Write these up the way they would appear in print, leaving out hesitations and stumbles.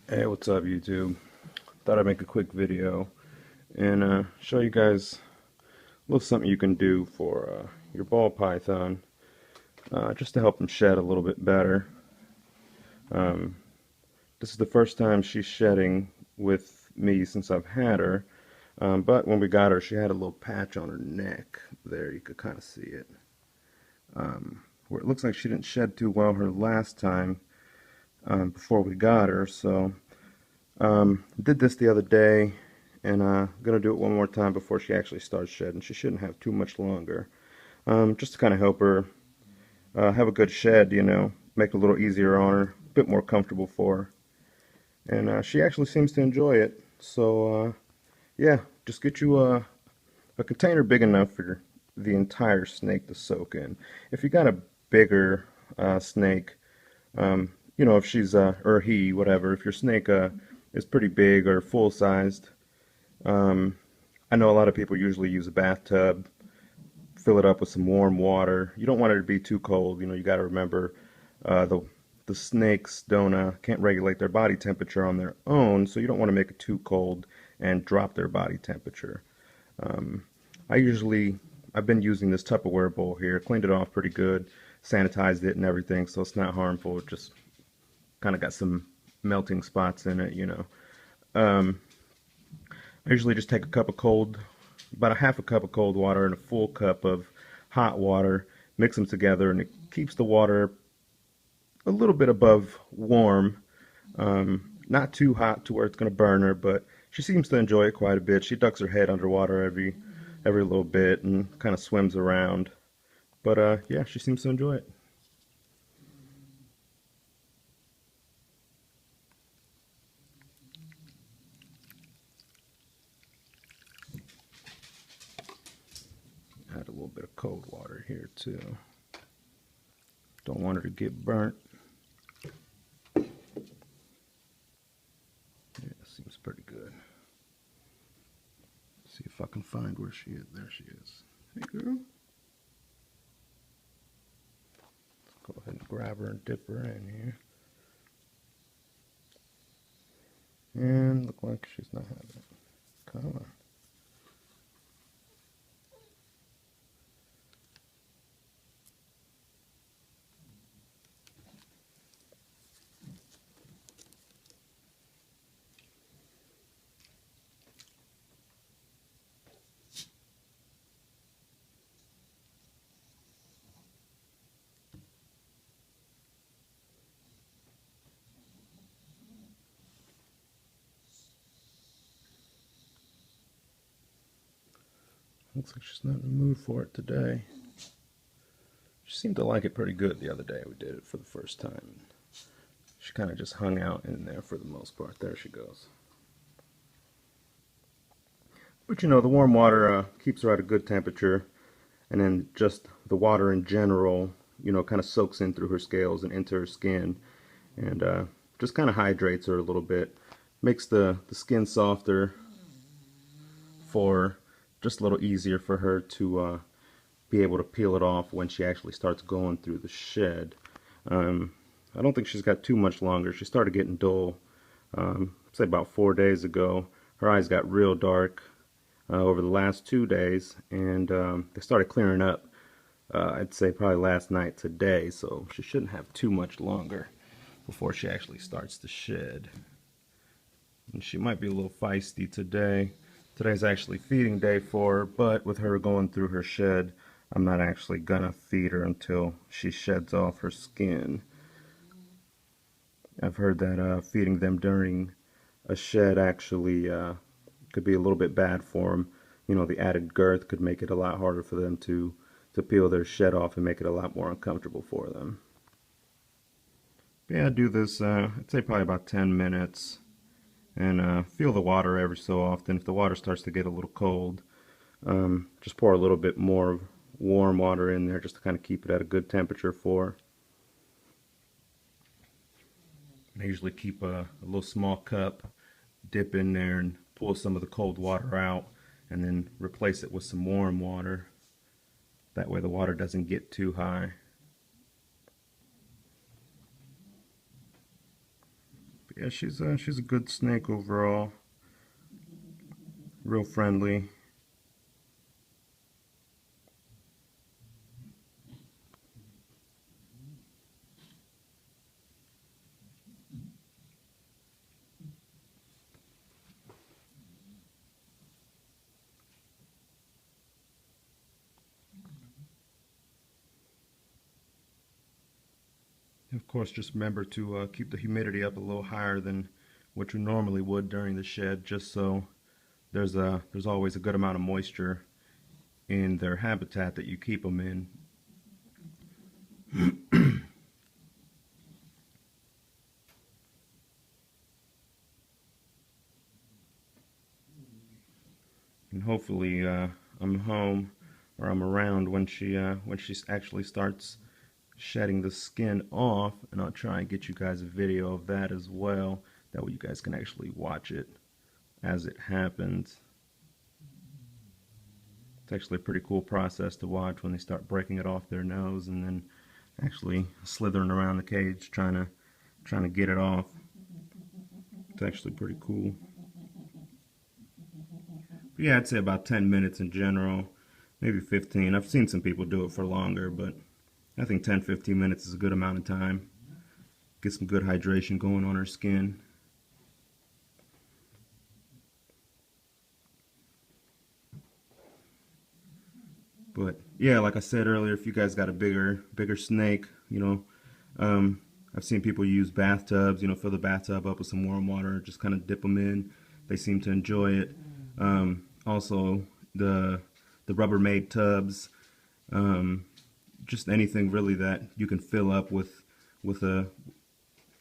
Hey, what's up, YouTube? Thought I'd make a quick video and show you guys a little something you can do for your ball python, just to help them shed a little bit better. Um, this is the first time she's shedding with me since I've had her, but when we got her, she had a little patch on her neck. There, you could kind of see it, where it looks like she didn't shed too well her last time before we got her. So did this the other day, and gonna do it one more time before she actually starts shedding. She shouldn't have too much longer. Just to kind of help her have a good shed, make it a little easier on her, a bit more comfortable for her. And she actually seems to enjoy it. So yeah, just get you a container big enough for the entire snake to soak in. If you got a bigger snake, if she's or he, whatever, if your snake is pretty big or full sized, I know a lot of people usually use a bathtub, fill it up with some warm water. You don't want it to be too cold. You got to remember the snakes don't can't regulate their body temperature on their own, so you don't want to make it too cold and drop their body temperature. Um, I've been using this Tupperware bowl here, cleaned it off pretty good, sanitized it and everything, so it's not harmful. It just kind of got some melting spots in it. Um, I usually just take about a half a cup of cold water and a full cup of hot water, mix them together, and it keeps the water a little bit above warm. Not too hot to where it's going to burn her, but she seems to enjoy it quite a bit. She ducks her head underwater every little bit and kind of swims around. But yeah, she seems to enjoy it. Add a little bit of cold water here too. Don't want her to get burnt. Yeah, seems pretty good. See if I can find where she is. There she is. Hey, girl. Let's go ahead and grab her and dip her in here. And look like she's not having it. Come on. Looks like she's not in the mood for it today. She seemed to like it pretty good the other day we did it for the first time. She kind of just hung out in there for the most part. There she goes. But the warm water keeps her at a good temperature, and then just the water in general, kind of soaks in through her scales and into her skin, and just kind of hydrates her a little bit. Makes the skin softer for just a little easier for her to be able to peel it off when she actually starts going through the shed. I don't think she's got too much longer. She started getting dull, say about 4 days ago. Her eyes got real dark over the last 2 days, and they started clearing up. I'd say probably last night today, so she shouldn't have too much longer before she actually starts to shed. And she might be a little feisty today. Today's actually feeding day for her, but with her going through her shed, I'm not actually gonna feed her until she sheds off her skin. I've heard that feeding them during a shed actually could be a little bit bad for them. The added girth could make it a lot harder for them to peel their shed off and make it a lot more uncomfortable for them. But yeah, I do this, I'd say probably about 10 minutes, and feel the water every so often. If the water starts to get a little cold, just pour a little bit more warm water in there just to kind of keep it at a good temperature for her. I usually keep a little small cup, dip in there and pull some of the cold water out, and then replace it with some warm water. That way the water doesn't get too high. But Yeah, she's a good snake overall. Real friendly. Of course, just remember to keep the humidity up a little higher than what you normally would during the shed, just so there's always a good amount of moisture in their habitat that you keep them in. And hopefully I'm home or I'm around when she actually starts shedding the skin off, and I'll try and get you guys a video of that as well. That way you guys can actually watch it as it happens. It's actually a pretty cool process to watch when they start breaking it off their nose and then actually slithering around the cage trying to get it off. It's actually pretty cool. But yeah, I'd say about 10 minutes in general, maybe 15. I've seen some people do it for longer, but I think 10-15 minutes is a good amount of time. Get some good hydration going on her skin. But yeah, like I said earlier, if you guys got a bigger snake, I've seen people use bathtubs, fill the bathtub up with some warm water, just kind of dip them in. They seem to enjoy it. Also, the Rubbermaid tubs, just anything really that you can fill up with a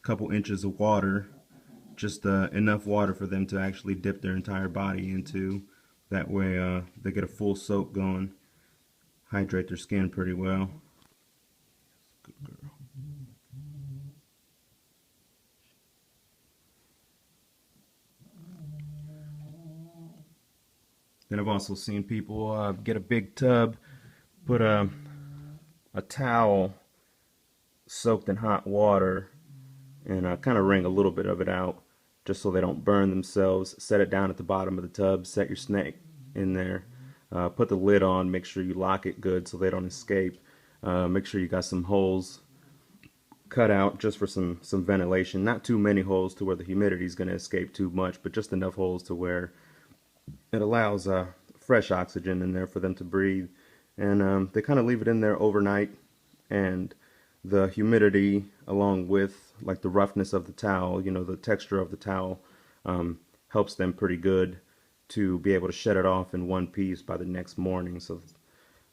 couple inches of water, just enough water for them to actually dip their entire body into. That way they get a full soak going, hydrate their skin pretty well. Good girl. Then I've also seen people get a big tub, put a towel soaked in hot water, and kind of wring a little bit of it out just so they don't burn themselves. Set it down at the bottom of the tub, set your snake in there, put the lid on, make sure you lock it good so they don't escape. Make sure you got some holes cut out just for some ventilation. Not too many holes to where the humidity is going to escape too much, but just enough holes to where it allows fresh oxygen in there for them to breathe. And they kind of leave it in there overnight, and the humidity along with like the roughness of the towel, the texture of the towel, helps them pretty good to be able to shed it off in one piece by the next morning. So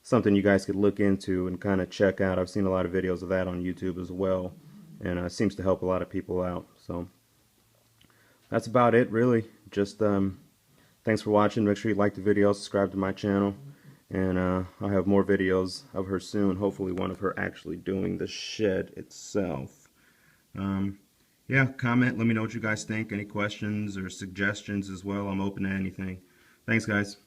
something you guys could look into and kind of check out. I've seen a lot of videos of that on YouTube as well, and it seems to help a lot of people out. So that's about it, really. Just thanks for watching. Make sure you like the video, subscribe to my channel, and I'll have more videos of her soon. Hopefully one of her actually doing the shed itself. Yeah, comment, let me know what you guys think. Any questions or suggestions as well. I'm open to anything. Thanks, guys.